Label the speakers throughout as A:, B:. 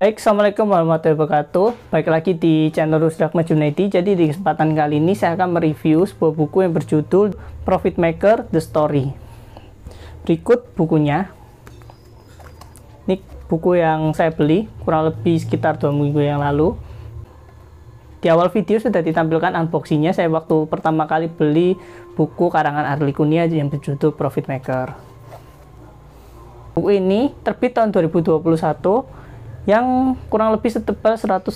A: Baik, assalamualaikum warahmatullahi wabarakatuh. Baik lagi di channel Rusdak Junaidi. Jadi di kesempatan kali ini saya akan mereview sebuah buku yang berjudul Profit Maker: The Story. Berikut bukunya. Ini buku yang saya beli kurang lebih sekitar 2 minggu yang lalu. Di awal video sudah ditampilkan unboxingnya. Saya waktu pertama kali beli buku karangan Arlie Kunia yang berjudul Profit Maker. Buku ini terbit tahun 2021. Yang kurang lebih setebal 189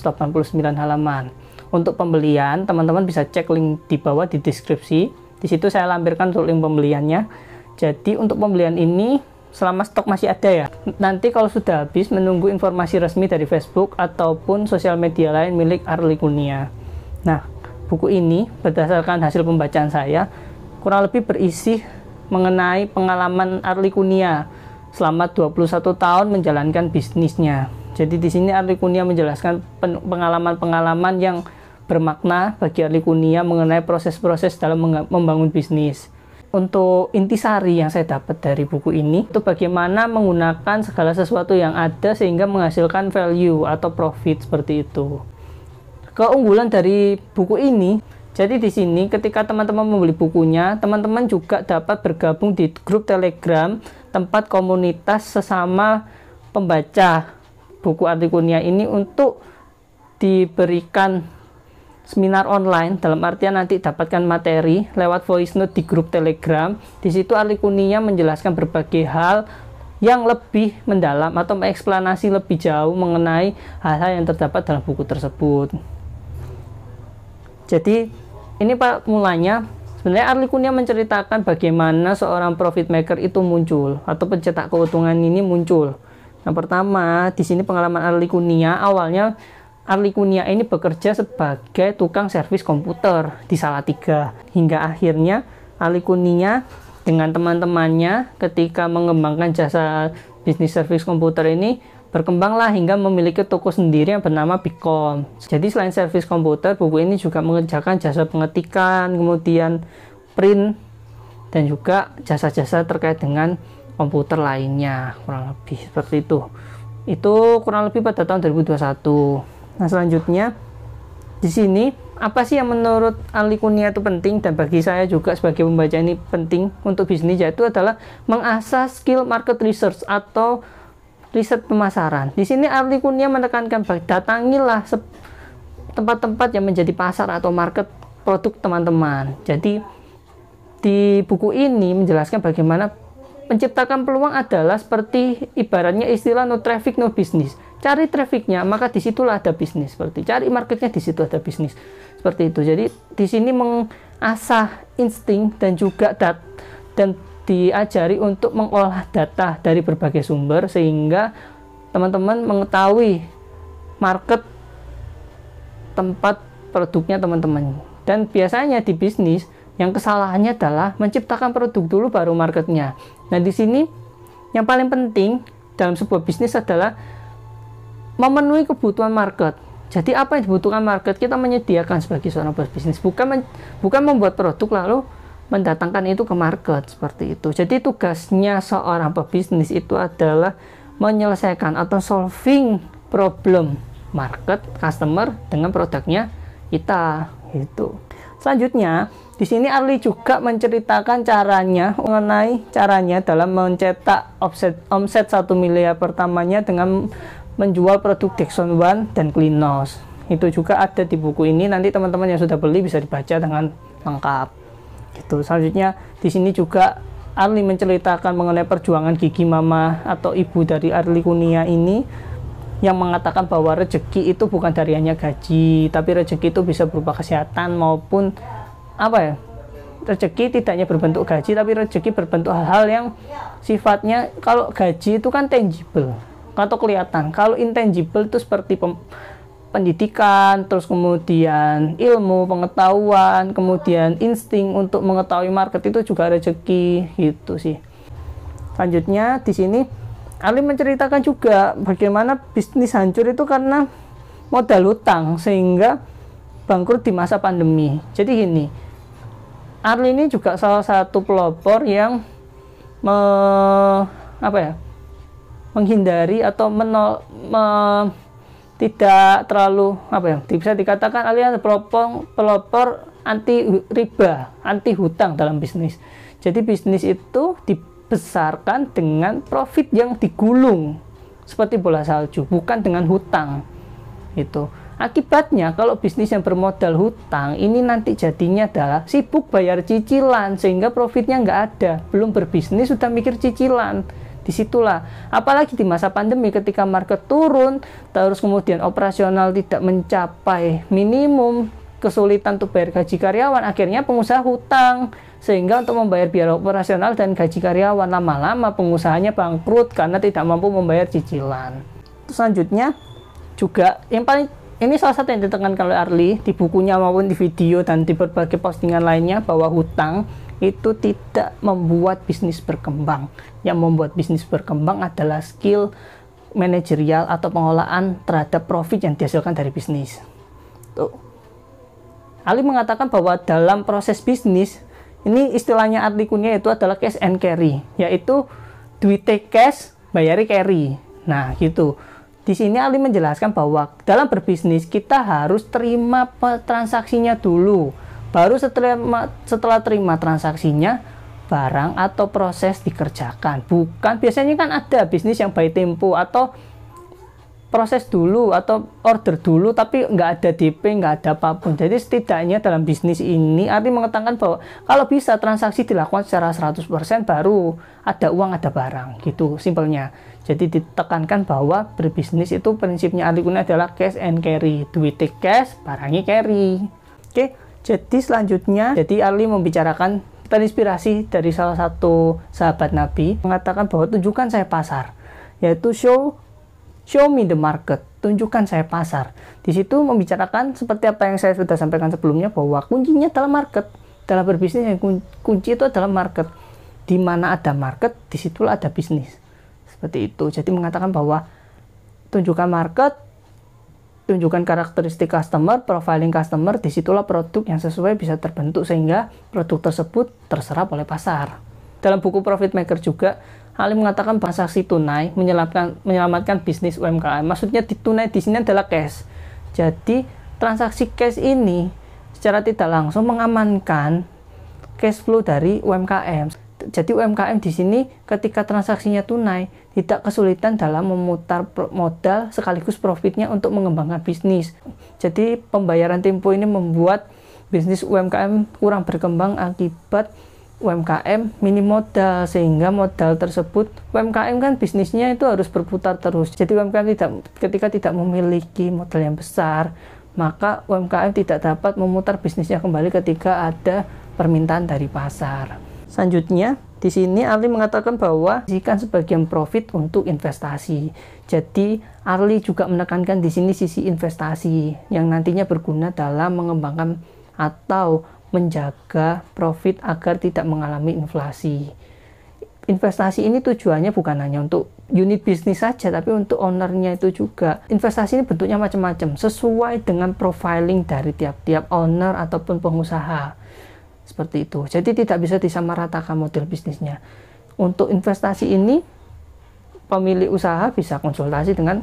A: halaman. Untuk pembelian, teman-teman bisa cek link di bawah di deskripsi. Di situ saya lampirkan untuk link pembeliannya. Jadi untuk pembelian ini selama stok masih ada ya. Nanti kalau sudah habis, menunggu informasi resmi dari Facebook ataupun sosial media lain milik Arlie Kunia. Nah, buku ini berdasarkan hasil pembacaan saya kurang lebih berisi mengenai pengalaman Arlie Kunia selama 21 tahun menjalankan bisnisnya. Jadi di sini Arlie Kunia menjelaskan pengalaman-pengalaman yang bermakna bagi Arlie Kunia mengenai proses-proses dalam membangun bisnis. Untuk intisari yang saya dapat dari buku ini, itu bagaimana menggunakan segala sesuatu yang ada sehingga menghasilkan value atau profit seperti itu. Keunggulan dari buku ini, jadi di sini ketika teman-teman membeli bukunya, teman-teman juga dapat bergabung di grup Telegram, tempat komunitas sesama pembaca buku Arlie Kunia ini untuk diberikan seminar online, dalam artian nanti dapatkan materi lewat voice note di grup Telegram. Di situ Arlie Kunia menjelaskan berbagai hal yang lebih mendalam atau mengeksplanasi lebih jauh mengenai hal-hal yang terdapat dalam buku tersebut. Jadi ini Pak mulanya sebenarnya Arlie Kunia menceritakan bagaimana seorang profit maker itu muncul atau pencetak keuntungan ini muncul. Yang pertama, di sini pengalaman Arlie Kunia. Awalnya Arlie Kunia ini bekerja sebagai tukang servis komputer di Salatiga. Hingga akhirnya Arlie Kunia dengan teman-temannya ketika mengembangkan jasa bisnis servis komputer ini berkembanglah hingga memiliki toko sendiri yang bernama Bicom. Jadi selain servis komputer, buku ini juga mengerjakan jasa pengetikan, kemudian print, dan juga jasa-jasa terkait dengan komputer lainnya, kurang lebih seperti itu. Itu kurang lebih pada tahun 2021. Nah, selanjutnya di sini apa sih yang menurut Arlie Kunia itu penting dan bagi saya juga sebagai pembaca ini penting untuk bisnis, yaitu adalah mengasah skill market research atau riset pemasaran. Di sini Arlie Kunia menekankan datangilah tempat-tempat yang menjadi pasar atau market produk teman-teman. Jadi di buku ini menjelaskan bagaimana menciptakan peluang adalah seperti ibaratnya istilah no traffic no business. Cari trafficnya, maka disitulah ada bisnis. Seperti cari marketnya, di situ ada bisnis. Seperti itu. Jadi di sini mengasah insting dan juga dan diajari untuk mengolah data dari berbagai sumber sehingga teman-teman mengetahui market tempat produknya teman-teman. Dan biasanya di bisnis yang kesalahannya adalah menciptakan produk dulu baru marketnya. Nah, di sini yang paling penting dalam sebuah bisnis adalah memenuhi kebutuhan market. Jadi apa yang dibutuhkan market kita menyediakan sebagai seorang bisnis, bukan membuat produk lalu mendatangkan itu ke market seperti itu. Jadi tugasnya seorang pebisnis itu adalah menyelesaikan atau solving problem market customer dengan produknya kita itu. Selanjutnya, di sini Arlie juga menceritakan mengenai caranya dalam mencetak omset 1 miliar pertamanya dengan menjual produk Dexon One dan Klinos. Itu juga ada di buku ini. Nanti teman-teman yang sudah beli bisa dibaca dengan lengkap. Gitu. Selanjutnya, di sini juga Arlie menceritakan mengenai perjuangan gigi mama atau ibu dari Arlie Kunia ini yang mengatakan bahwa rezeki itu bukan dari hanya gaji, tapi rezeki itu bisa berupa kesehatan maupun rezeki tidak hanya berbentuk gaji, tapi rezeki berbentuk hal-hal yang sifatnya, kalau gaji itu kan tangible atau kelihatan, kalau intangible itu seperti pendidikan, terus kemudian ilmu, pengetahuan, kemudian insting untuk mengetahui market itu juga rezeki gitu sih. Selanjutnya di sini Ali menceritakan juga bagaimana bisnis hancur itu karena modal hutang sehingga bangkrut di masa pandemi. Jadi gini, Arli ini juga salah satu pelopor yang menghindari atau tidak terlalu bisa dikatakan alias pelopor anti riba, anti hutang dalam bisnis. Jadi bisnis itu dibesarkan dengan profit yang digulung seperti bola salju, bukan dengan hutang. Itu akibatnya kalau bisnis yang bermodal hutang ini nanti jadinya adalah sibuk bayar cicilan sehingga profitnya nggak ada, belum berbisnis sudah mikir cicilan. Disitulah, apalagi di masa pandemi ketika market turun, terus kemudian operasional tidak mencapai minimum, kesulitan untuk bayar gaji karyawan, akhirnya pengusaha hutang, sehingga untuk membayar biaya operasional dan gaji karyawan, lama-lama pengusahanya bangkrut karena tidak mampu membayar cicilan. Terus selanjutnya juga, yang paling ini salah satu yang ditekankan oleh Arli di bukunya maupun di video dan di berbagai postingan lainnya, bahwa hutang itu tidak membuat bisnis berkembang. Yang membuat bisnis berkembang adalah skill manajerial atau pengolahan terhadap profit yang dihasilkan dari bisnis. Tuh. Ali mengatakan bahwa dalam proses bisnis, ini istilahnya arti kunya itu adalah cash and carry, yaitu duitnya cash, bayari carry. Nah, gitu. Di sini Ali menjelaskan bahwa dalam berbisnis kita harus terima transaksinya dulu. Baru setelah terima transaksinya, barang atau proses dikerjakan. Bukan, biasanya kan ada bisnis yang by tempo atau proses dulu atau order dulu tapi nggak ada DP, nggak ada apapun. Jadi setidaknya dalam bisnis ini Arti mengatakan bahwa kalau bisa transaksi dilakukan secara 100% baru ada uang, ada barang gitu simpelnya. Jadi ditekankan bahwa berbisnis itu prinsipnya Arti adalah cash and carry, duitnya cash, barangnya carry. Oke. Jadi selanjutnya, Arli membicarakan terinspirasi dari salah satu sahabat Nabi, mengatakan bahwa tunjukkan saya pasar, yaitu show me the market, tunjukkan saya pasar. Di situ membicarakan seperti apa yang saya sudah sampaikan sebelumnya, bahwa kuncinya adalah market. Dalam berbisnis yang kunci itu adalah market. Di mana ada market, disitulah ada bisnis. Seperti itu. Jadi mengatakan bahwa tunjukkan market, tunjukkan karakteristik customer, profiling customer, disitulah produk yang sesuai bisa terbentuk sehingga produk tersebut terserap oleh pasar. Dalam buku Profit Maker juga, Ali mengatakan transaksi tunai menyelamatkan bisnis UMKM. Maksudnya tunai di sini adalah cash. Jadi transaksi cash ini secara tidak langsung mengamankan cash flow dari UMKM. Jadi UMKM di sini ketika transaksinya tunai tidak kesulitan dalam memutar modal sekaligus profitnya untuk mengembangkan bisnis. Jadi pembayaran tempo ini membuat bisnis UMKM kurang berkembang akibat UMKM minim modal, sehingga modal tersebut UMKM kan bisnisnya itu harus berputar terus. Jadi UMKM ketika tidak memiliki modal yang besar, maka UMKM tidak dapat memutar bisnisnya kembali ketika ada permintaan dari pasar. Selanjutnya, di sini Arli mengatakan bahwa sisihkan sebagian profit untuk investasi. Jadi, Arli juga menekankan di sini sisi investasi yang nantinya berguna dalam mengembangkan atau menjaga profit agar tidak mengalami inflasi. Investasi ini tujuannya bukan hanya untuk unit bisnis saja, tapi untuk ownernya itu juga. Investasi ini bentuknya macam-macam, sesuai dengan profiling dari tiap-tiap owner ataupun pengusaha. Seperti itu. Jadi tidak bisa disamaratakan model bisnisnya. Untuk investasi ini, pemilik usaha bisa konsultasi dengan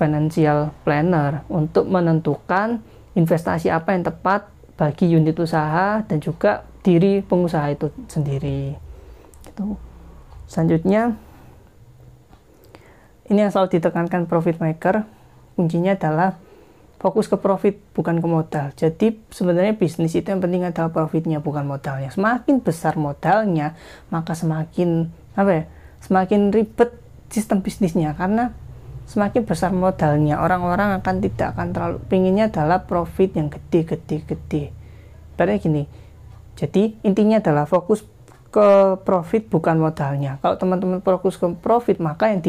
A: financial planner untuk menentukan investasi apa yang tepat bagi unit usaha dan juga diri pengusaha itu sendiri. Gitu. Selanjutnya, ini yang selalu ditekankan profit maker, kuncinya adalah fokus ke profit, bukan ke modal. Jadi sebenarnya bisnis itu yang penting adalah profitnya, bukan modalnya. Semakin besar modalnya, maka semakin semakin ribet sistem bisnisnya, karena semakin besar modalnya, orang-orang tidak akan terlalu pinginnya adalah profit yang gede. Berarti gini. Jadi intinya adalah fokus ke profit, bukan modalnya. Kalau teman-teman fokus ke profit, maka yang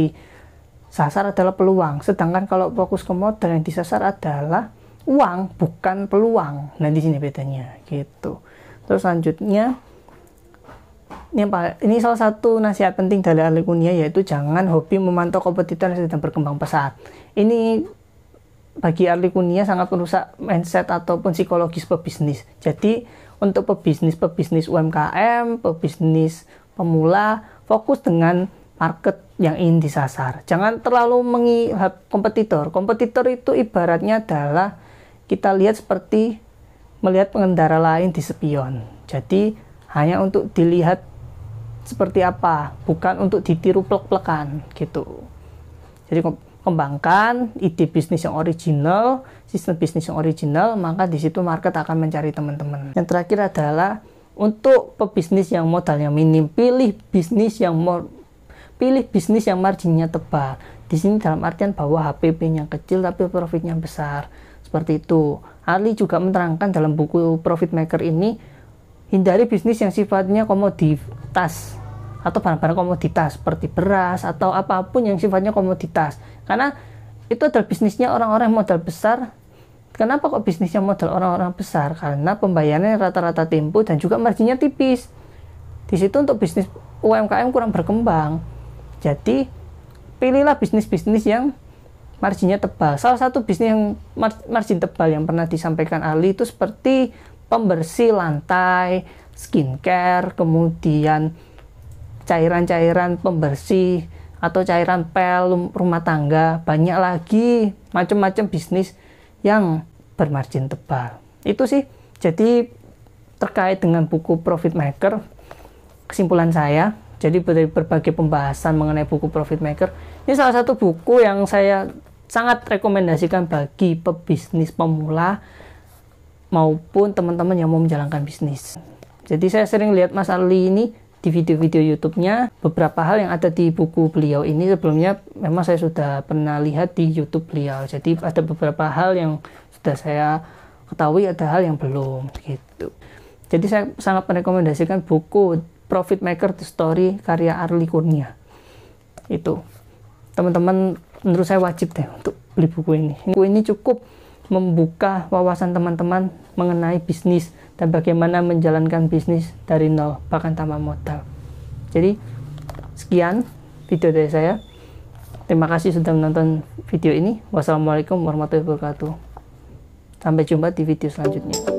A: sasar adalah peluang. Sedangkan kalau fokus ke modal, yang disasar adalah uang, bukan peluang. Nah, di sini bedanya gitu. Terus selanjutnya, ini salah satu nasihat penting dari ahli Kurnia, yaitu jangan hobi memantau kompetitor yang sedang berkembang pesat. Ini bagi ahli Kurnia sangat merusak mindset ataupun psikologis pebisnis. Jadi untuk pebisnis UMKM, pebisnis pemula, fokus dengan market yang ingin disasar. Jangan terlalu melihat kompetitor. Kompetitor itu ibaratnya adalah kita lihat seperti melihat pengendara lain di spion. Jadi hanya untuk dilihat seperti apa, bukan untuk ditiru plek-plekan gitu. Jadi kembangkan ide bisnis yang original, sistem bisnis yang original, maka di situ market akan mencari teman-teman. Yang terakhir adalah untuk pebisnis yang modalnya minim, pilih bisnis yang marginnya tebal. Di sini dalam artian bahwa HPP-nya kecil tapi profitnya besar. Seperti itu. Ali juga menerangkan dalam buku Profit Maker ini, hindari bisnis yang sifatnya komoditas atau barang-barang komoditas seperti beras atau apapun yang sifatnya komoditas. Karena itu adalah bisnisnya orang-orang modal besar. Kenapa kok bisnisnya modal orang-orang besar? Karena pembayarannya rata-rata tempo dan juga marginnya tipis. Di situ untuk bisnis UMKM kurang berkembang. Jadi pilihlah bisnis-bisnis yang marginnya tebal. Salah satu bisnis yang margin tebal yang pernah disampaikan Ali itu seperti pembersih lantai, skincare, kemudian cairan-cairan pembersih atau cairan pel rumah tangga. Banyak lagi macam-macam bisnis yang bermargin tebal. Itu sih. Jadi terkait dengan buku Profit Maker, kesimpulan saya, jadi dari berbagai pembahasan mengenai buku Profit Maker, ini salah satu buku yang saya sangat rekomendasikan bagi pebisnis pemula maupun teman-teman yang mau menjalankan bisnis. Jadi saya sering lihat Mas Ali ini di video-video YouTube-nya, beberapa hal yang ada di buku beliau ini sebelumnya memang saya sudah pernah lihat di YouTube beliau. Jadi ada beberapa hal yang sudah saya ketahui, ada hal yang belum gitu. Jadi saya sangat merekomendasikan buku Profit Maker The Story karya Arli Kurnia. Itu teman-teman, menurut saya wajib deh untuk beli buku ini. Buku ini cukup membuka wawasan teman-teman mengenai bisnis dan bagaimana menjalankan bisnis dari nol bahkan tanpa modal. Jadi sekian video dari saya. Terima kasih sudah menonton video ini. Wassalamualaikum warahmatullahi wabarakatuh. Sampai jumpa di video selanjutnya.